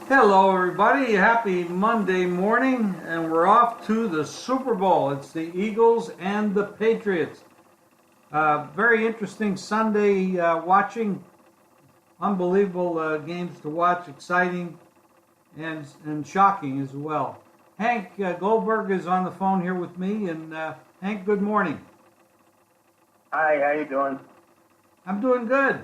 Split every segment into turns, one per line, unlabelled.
Hello, everybody. Happy Monday morning, and we're off to the Super Bowl. It's the Eagles and the Patriots. Very interesting Sunday watching. Unbelievable games to watch, exciting and shocking as well. Hank Goldberg is on the phone here with me, and Hank, good morning.
Hi, how you doing?
I'm doing good.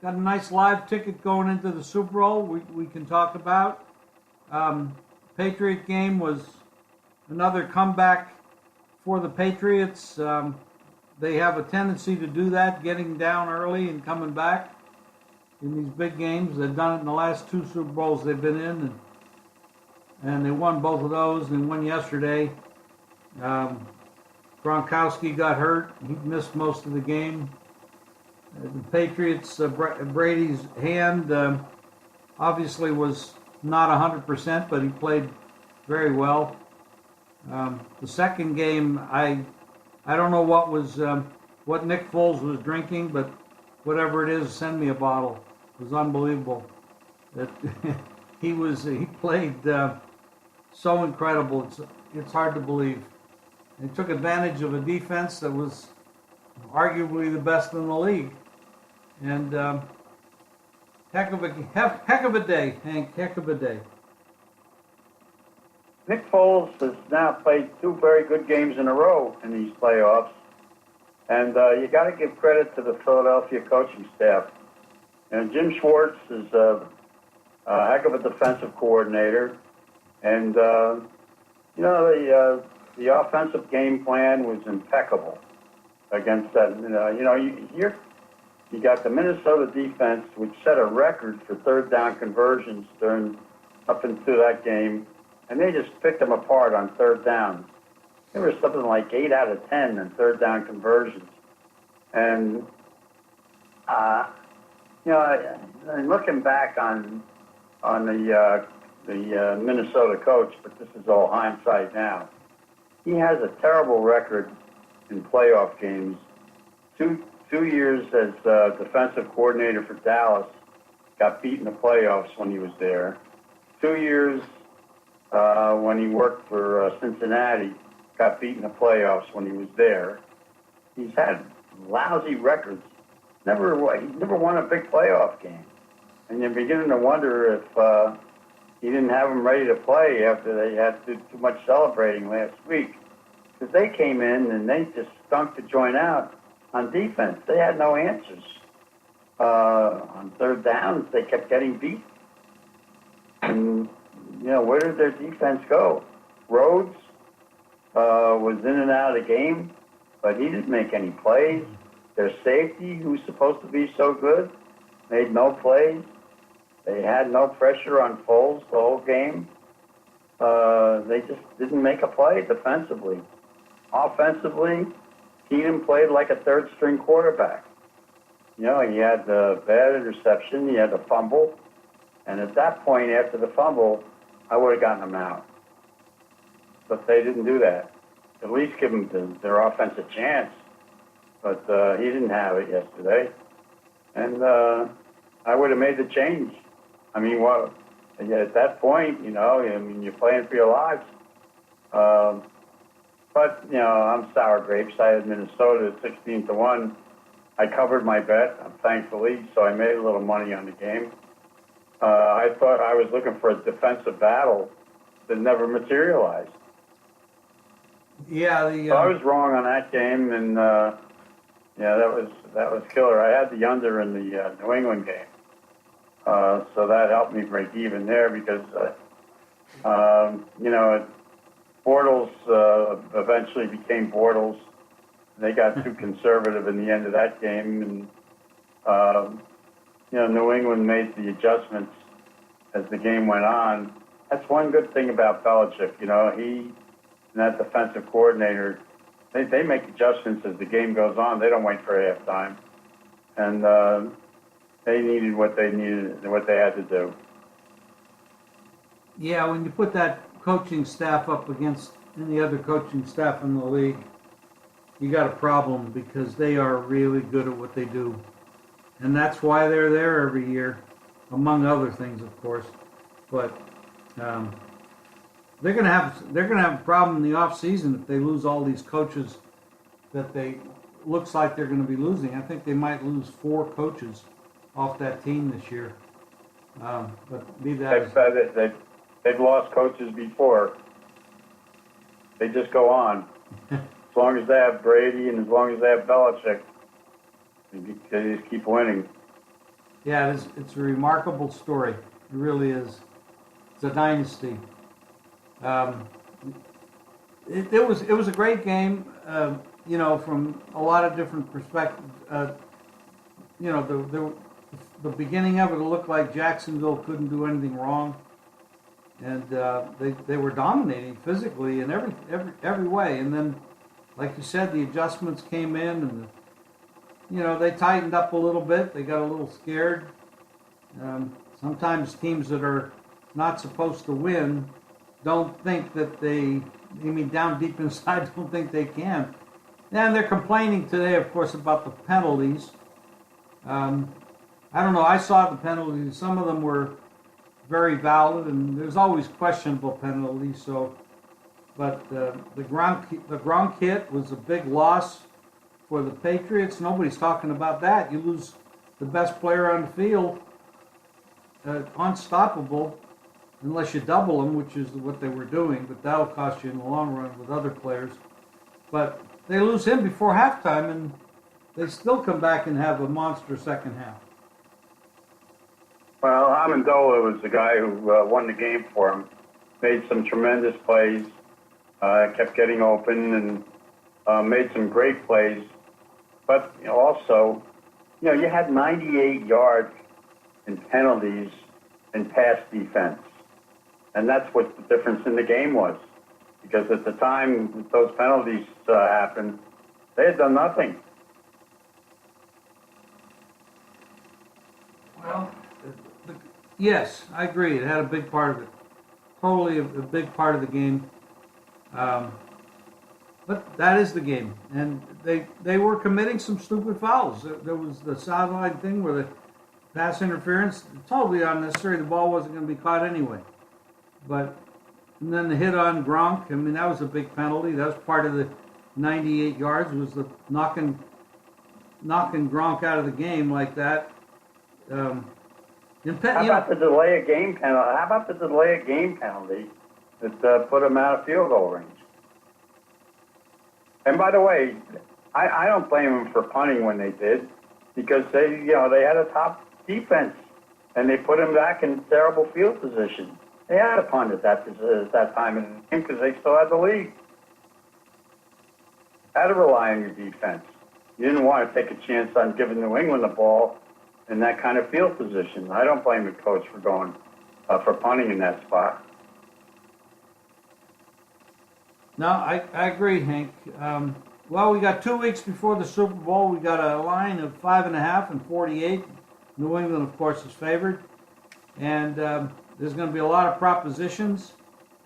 Got a nice live ticket going into the Super Bowl we can talk about. Patriot game was another comeback for the Patriots. They have a tendency to do that, getting down early and coming back in these big games. They've done it in the last two Super Bowls they've been in, and they won both of those. They won yesterday. Gronkowski got hurt. He missed most of the game. The Patriots, Brady's hand obviously was not 100%, but he played very well. The second game, I don't know what Nick Foles was drinking, but whatever it is, send me a bottle. It was unbelievable. That he played so incredible. It's hard to believe. He took advantage of a defense that was arguably the best in the league. And heck of a day, Hank. Heck of a day.
Nick Foles has now played two very good games in a row in these playoffs, and you got to give credit to the Philadelphia coaching staff. And Jim Schwartz is a heck of a defensive coordinator, and the offensive game plan was impeccable against that. You got the Minnesota defense, which set a record for third down conversions up into that game, and they just picked them apart on third downs. There was something like 8 out of 10 in third down conversions. And, looking back on the Minnesota coach, but this is all hindsight now, he has a terrible record in playoff games. Two years as defensive coordinator for Dallas, got beat in the playoffs when he was there. 2 years when he worked for Cincinnati, got beat in the playoffs when he was there. He's had lousy records. He never won a big playoff game. And you're beginning to wonder if he didn't have them ready to play after they had to do too much celebrating last week. Because they came in and they just stunk the joint out. On defense, they had no answers. On third downs, they kept getting beat. And, where did their defense go? Rhodes was in and out of the game, but he didn't make any plays. Their safety, who's supposed to be so good, made no plays. They had no pressure on Foles the whole game. They just didn't make a play defensively. Offensively, Keenum played like a third-string quarterback. He had the bad interception, he had the fumble, and at that point, after the fumble, I would have gotten him out. But they didn't do that. At least give them their offense a chance. But he didn't have it yesterday. And I would have made the change. I mean, at that point, you're playing for your lives. But, I'm sour grapes. I had Minnesota at 16-1. I covered my bet, thankfully, so I made a little money on the game. I thought I was looking for a defensive battle that never materialized.
Yeah,
so I was wrong on that game, and that was killer. I had the under in the New England game, so that helped me break even there because, Bortles eventually became Bortles. They got too conservative in the end of that game, and New England made the adjustments as the game went on. That's one good thing about Belichick. He and that defensive coordinator, they make adjustments as the game goes on. They don't wait for halftime, and they needed what they needed and what they had to do.
Yeah, when you put that coaching staff up against any other coaching staff in the league, you got a problem because they are really good at what they do. And that's why they're there every year. among other things, of course. But they're going to have a problem in the off season if they lose all these coaches that they looks like they're going to be losing. I think they might lose 4 coaches off that team this year. But be that
they've lost coaches before. They just go on. As long as they have Brady and as long as they have Belichick, they just keep winning.
Yeah, it's a remarkable story. It really is. It's a dynasty. It was a great game. From a lot of different perspectives. The beginning of it looked like Jacksonville couldn't do anything wrong, and they were dominating physically in every way. And then, like you said, the adjustments came in, and they tightened up a little bit. They got a little scared. Sometimes teams that are not supposed to win don't think that down deep inside, don't think they can. And they're complaining today, of course, about the penalties. I don't know. I saw the penalties. Some of them were very valid, and there's always questionable penalties. But the Gronk hit was a big loss for the Patriots. Nobody's talking about that. You lose the best player on the field, unstoppable, unless you double them, which is what they were doing. But that'll cost you in the long run with other players. But they lose him before halftime, and they still come back and have a monster second half.
Well, Amendola was the guy who won the game for him. Made some tremendous plays, kept getting open, and made some great plays. But also, you had 98 yards in penalties and pass defense. And that's what the difference in the game was. Because at the time those penalties happened, they had done nothing.
Well, yes, I agree. It had a big part of it. Totally a big part of the game. But that is the game. And they were committing some stupid fouls. There was the sideline thing where the pass interference, totally unnecessary. The ball wasn't going to be caught anyway. And then the hit on Gronk, that was a big penalty. That was part of the 98 yards, was the knocking Gronk out of the game like that.
How about the delay of game penalty? How about the delay of game penalty that put him out of field goal range? And by the way, I don't blame them for punting when they did, because they had a top defense and they put him back in terrible field position. They had to punt at that time in the game because they still had the lead. Had to rely on your defense. You didn't want to take a chance on giving New England the ball in that kind of field position. I don't blame the coach for going for punting in that spot.
No, I agree, Hank. Well, we got 2 weeks before the Super Bowl. We got a line of 5.5 and 48. New England, of course, is favored. And there's going to be a lot of propositions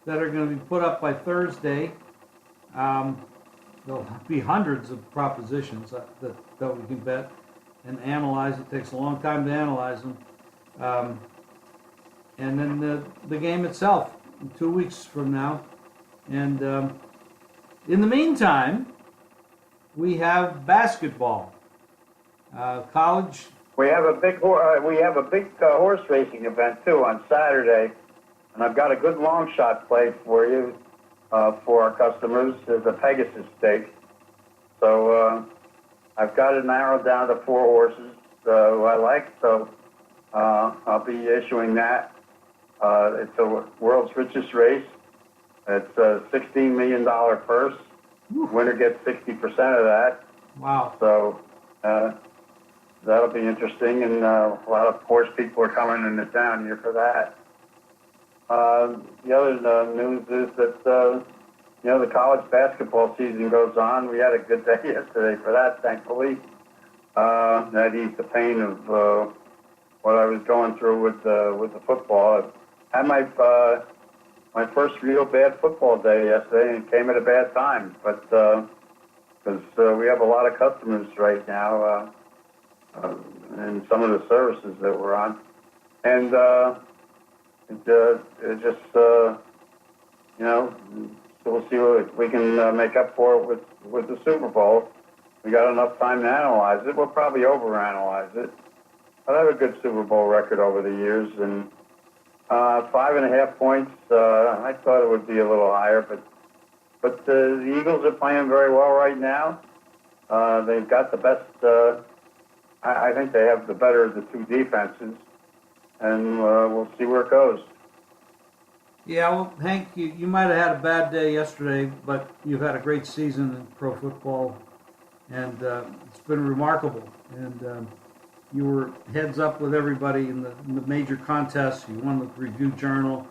that are going to be put up by Thursday. There'll be hundreds of propositions that we can bet and analyze. It takes a long time to analyze them. And then the game itself, 2 weeks from now. And in the meantime, we have basketball, college.
We have a big horse racing event too on Saturday, and I've got a good long shot play for you for our customers. There's a Pegasus stake, so I've got it narrowed down to 4 horses who I like. So I'll be issuing that. It's the world's richest race. It's a $16 million purse. Winner gets 60% of that.
Wow.
So that'll be interesting, and a lot of horse people are coming into town here for that. The other news is that, the college basketball season goes on. We had a good day yesterday for that, thankfully. That eased the pain of what I was going through with the football. I had my first real bad football day yesterday, and it came at a bad time. But because we have a lot of customers right now, and some of the services that we're on. and it just you know, so we'll see what we can make up for it with the Super Bowl. We got enough time to analyze it. We'll probably overanalyze it. I've had a good Super Bowl record over the years, and 5.5 points. I thought it would be a little higher, but the Eagles are playing very well right now. They've got the best. I think they have the better of the two defenses, and we'll see where it goes.
Yeah, well, Hank, you might have had a bad day yesterday, but you've had a great season in pro football, and it's been remarkable. And you were heads up with everybody in the major contests. You won the Review Journal,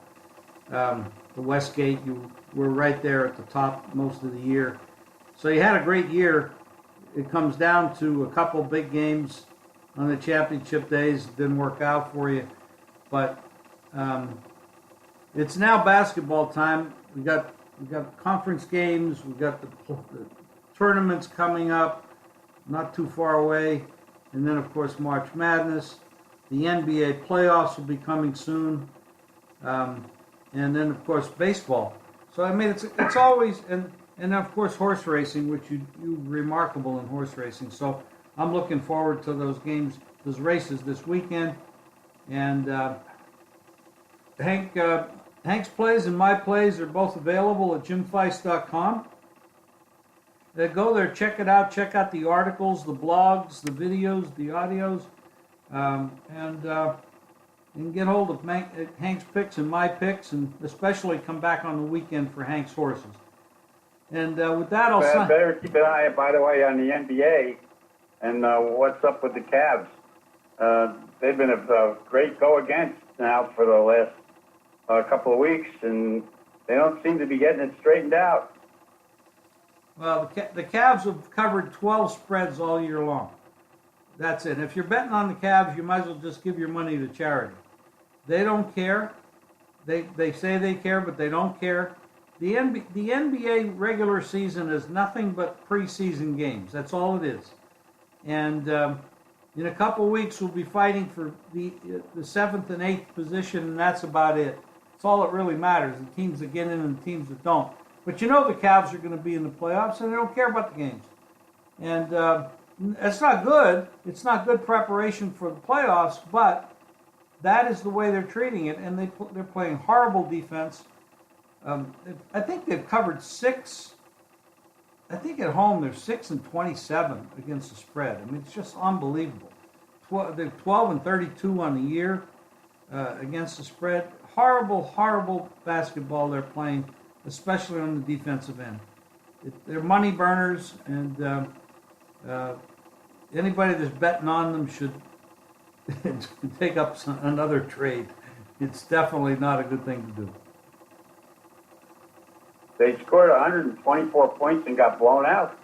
the Westgate. You were right there at the top most of the year. So you had a great year. It comes down to a couple big games on the championship days. It didn't work out for you, but it's now basketball time. We got conference games. We got the tournaments coming up, not too far away, and then of course March Madness. The NBA playoffs will be coming soon, and then of course baseball. So I mean it's always and of course horse racing, which you remarkable in horse racing. So I'm looking forward to those games, those races this weekend, and Hank's plays and my plays are both available at jimfeist.com. Go there, check it out. Check out the articles, the blogs, the videos, the audios, and get hold of Hank's picks and my picks, and especially come back on the weekend for Hank's horses. And with that, I'll
better keep an eye, by the way, on the NBA and what's up with the Cavs. They've been a great go against now for the last couple of weeks, and they don't seem to be getting it straightened out.
Well, the Cavs have covered 12 spreads all year long. That's it. If you're betting on the Cavs, you might as well just give your money to charity. They don't care. They say they care, but they don't care. The NBA regular season is nothing but preseason games. That's all it is. And in a couple of weeks, we'll be fighting for the 7th and 8th position, and that's about it. That's all that really matters, the teams that get in and the teams that don't. But you know the Cavs are going to be in the playoffs, and they don't care about the games. And it's not good. It's not good preparation for the playoffs, but that is the way they're treating it, and they're playing horrible defense. I think they've covered 6. I think at home they're 6-27 against the spread. I mean, it's just unbelievable. They're 12-32 on the year against the spread. Horrible basketball they're playing, especially on the defensive end. They're money burners, and anybody that's betting on them should take up another trade. It's definitely not a good thing to do.
They scored 124 points and got blown out.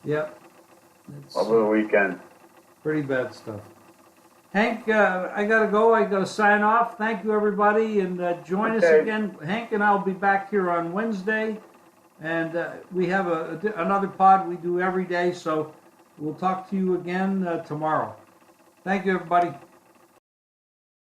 Yep.
Over the weekend.
Pretty bad stuff. Hank, I got to go. I got to sign off. Thank you, everybody, and join us again. Hank and I will be back here on Wednesday, and we have another pod we do every day, so we'll talk to you again tomorrow. Thank you, everybody.